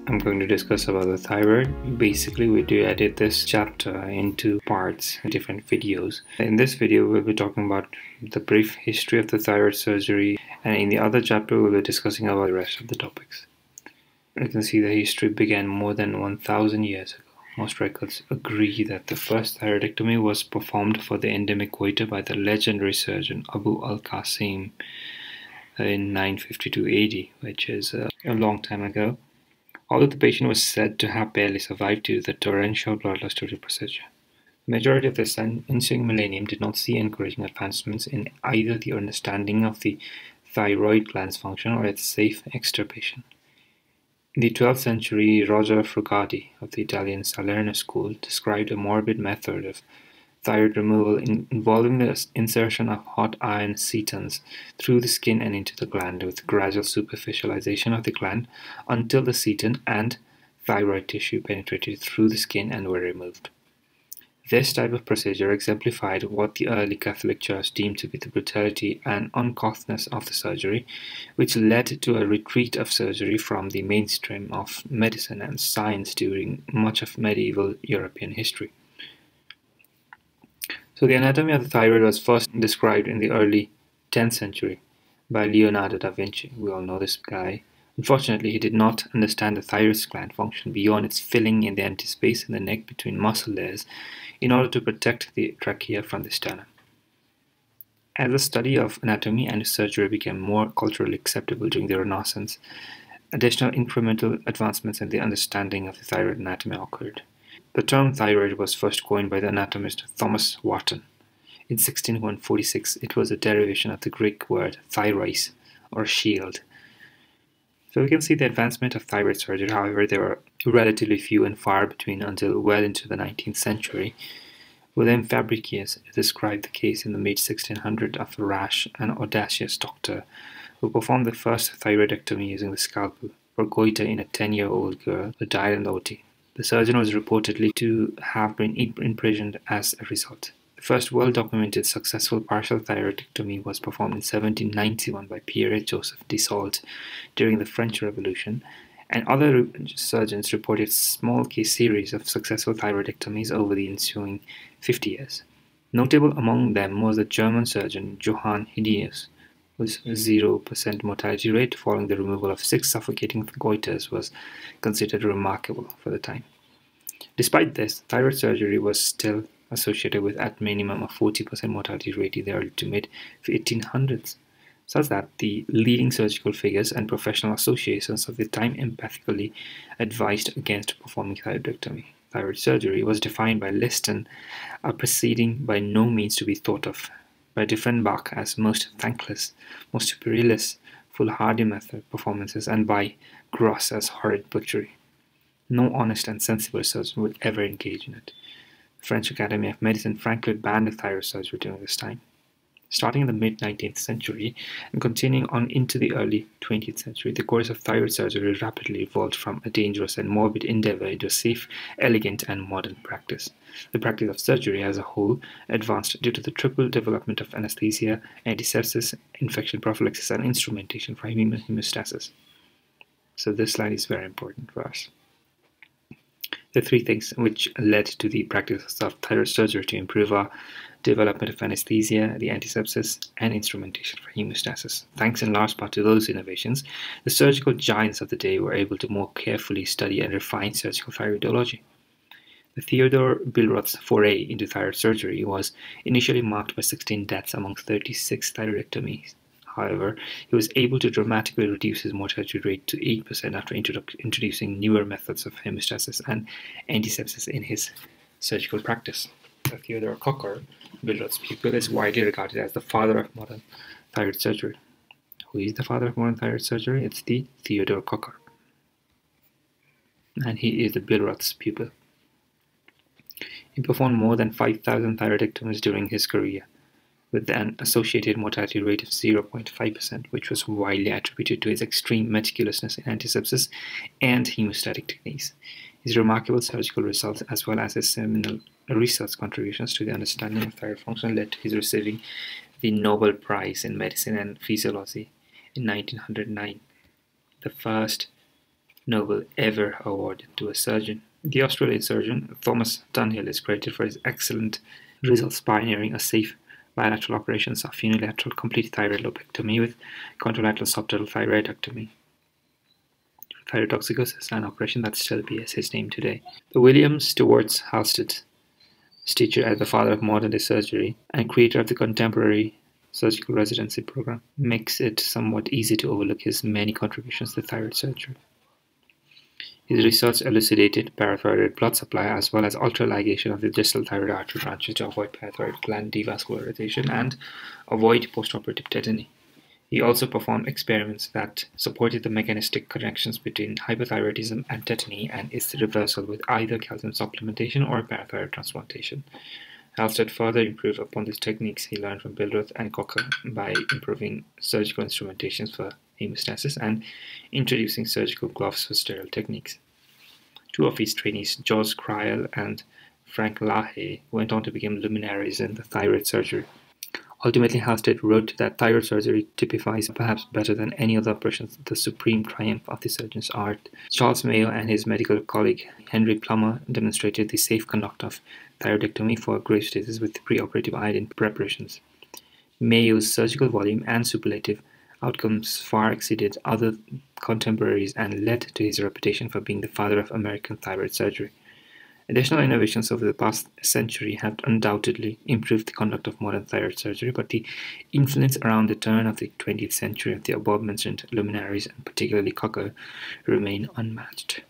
I'm going to discuss about the thyroid. Basically, we divided this chapter into parts, different videos. In this video, we'll be talking about the brief history of the thyroid surgery, and in the other chapter, we'll be discussing about the rest of the topics. You can see the history began more than 1,000 years ago. Most records agree that the first thyroidectomy was performed for the endemic goiter by the legendary surgeon Abu al-Qasim in 952 AD, which is a long time ago. Although the patient was said to have barely survived due to the torrential blood loss during the procedure. The majority of the ensuing millennium did not see encouraging advancements in either the understanding of the thyroid gland's function or its safe extirpation. In the 12th century, Roger Frugati of the Italian Salerno school described a morbid method of thyroid removal involving the insertion of hot iron cetons through the skin and into the gland, with gradual superficialization of the gland until the ceton and thyroid tissue penetrated through the skin and were removed. This type of procedure exemplified what the early Catholic Church deemed to be the brutality and uncouth of the surgery, which led to a retreat of surgery from the mainstream of medicine and science during much of medieval European history. So the anatomy of the thyroid was first described in the early 10th century by Leonardo da Vinci. We all know this guy. Unfortunately, he did not understand the thyroid gland function beyond its filling in the empty space in the neck between muscle layers in order to protect the trachea from the sternum. As the study of anatomy and surgery became more culturally acceptable during the Renaissance, additional incremental advancements in the understanding of the thyroid anatomy occurred. The term thyroid was first coined by the anatomist Thomas Wharton. In 1646, it was a derivation of the Greek word thyros, or shield. So we can see the advancement of thyroid surgery. However, there were relatively few and far between until well into the 19th century. William Fabricius described the case in the mid-1600s of a rash and audacious doctor who performed the first thyroidectomy using the scalpel for goiter in a 10-year-old girl who died in the OT. The surgeon was reportedly to have been imprisoned as a result. The first well-documented successful partial thyroidectomy was performed in 1791 by Pierre-Joseph Dassault during the French Revolution, and other surgeons reported small case series of successful thyroidectomies over the ensuing 50 years. Notable among them was the German surgeon Johann Hideus, whose 0% mortality rate following the removal of 6 suffocating goiters was considered remarkable for the time. Despite this, thyroid surgery was still associated with at minimum a 40% mortality rate in the early to mid 1800s, such that the leading surgical figures and professional associations of the time emphatically advised against performing thyroidectomy. Thyroid surgery was defined by Liston, a proceeding by no means to be thought of, by Diefenbach as most thankless, most perilous, foolhardy method performances, and by Gross as horrid butchery. No honest and sensible surgeon would ever engage in it. The French Academy of Medicine frankly banned thyroid surgery during this time. Starting in the mid-19th century and continuing on into the early 20th century, the course of thyroid surgery rapidly evolved from a dangerous and morbid endeavor into a safe, elegant, and modern practice. The practice of surgery as a whole advanced due to the triple development of anesthesia, antisepsis, infection prophylaxis, and instrumentation for hemostasis. So this slide is very important for us. The three things which led to the practice of thyroid surgery to improve our development of anesthesia, the antisepsis, and instrumentation for hemostasis. Thanks in large part to those innovations, the surgical giants of the day were able to more carefully study and refine surgical thyroidology. The Theodore Billroth's foray into thyroid surgery was initially marked by 16 deaths among 36 thyroidectomies. However, he was able to dramatically reduce his mortality rate to 8% after introducing newer methods of hemostasis and antisepsis in his surgical practice. Theodore Cocker, Billroth's pupil, is widely regarded as the father of modern thyroid surgery. Who is the father of modern thyroid surgery? It's the Theodore Cocker. And he is the Billroth's pupil. He performed more than 5,000 thyroidectomies during his career, with an associated mortality rate of 0.5%, which was widely attributed to his extreme meticulousness in antisepsis and hemostatic techniques. His remarkable surgical results, as well as his seminal research contributions to the understanding of thyroid function, led to his receiving the Nobel Prize in Medicine and Physiology in 1909, the first Nobel ever awarded to a surgeon. The Australian surgeon Thomas Dunhill is credited for his excellent results pioneering a safe bilateral operations of unilateral complete thyroid lobectomy with contralateral subtotal thyroidectomy. Thyrotoxicosis, an operation that still bears his name today. The William Stewart Halsted, teacher as the father of modern-day surgery and creator of the contemporary surgical residency program, makes it somewhat easy to overlook his many contributions to thyroid surgery. His research elucidated parathyroid blood supply as well as ultraligation of the distal thyroid artery branches to avoid parathyroid gland devascularization and avoid postoperative tetany. He also performed experiments that supported the mechanistic connections between hypothyroidism and tetany and its reversal with either calcium supplementation or parathyroid transplantation. Halsted further improved upon these techniques he learned from Billroth and Cocker by improving surgical instrumentations for hemostasis and introducing surgical gloves for sterile techniques. Two of his trainees, George Crile and Frank Lahey, went on to become luminaries in the thyroid surgery. Ultimately, Halsted wrote that thyroid surgery typifies, perhaps better than any other operation, the supreme triumph of the surgeon's art. Charles Mayo and his medical colleague Henry Plummer demonstrated the safe conduct of thyroidectomy for grave status with preoperative iodine preparations. Mayo's surgical volume and superlative outcomes far exceeded other contemporaries and led to his reputation for being the father of American thyroid surgery. Additional innovations over the past century have undoubtedly improved the conduct of modern thyroid surgery, but the influence around the turn of the 20th century of the above-mentioned luminaries, and particularly Cocker, remain unmatched.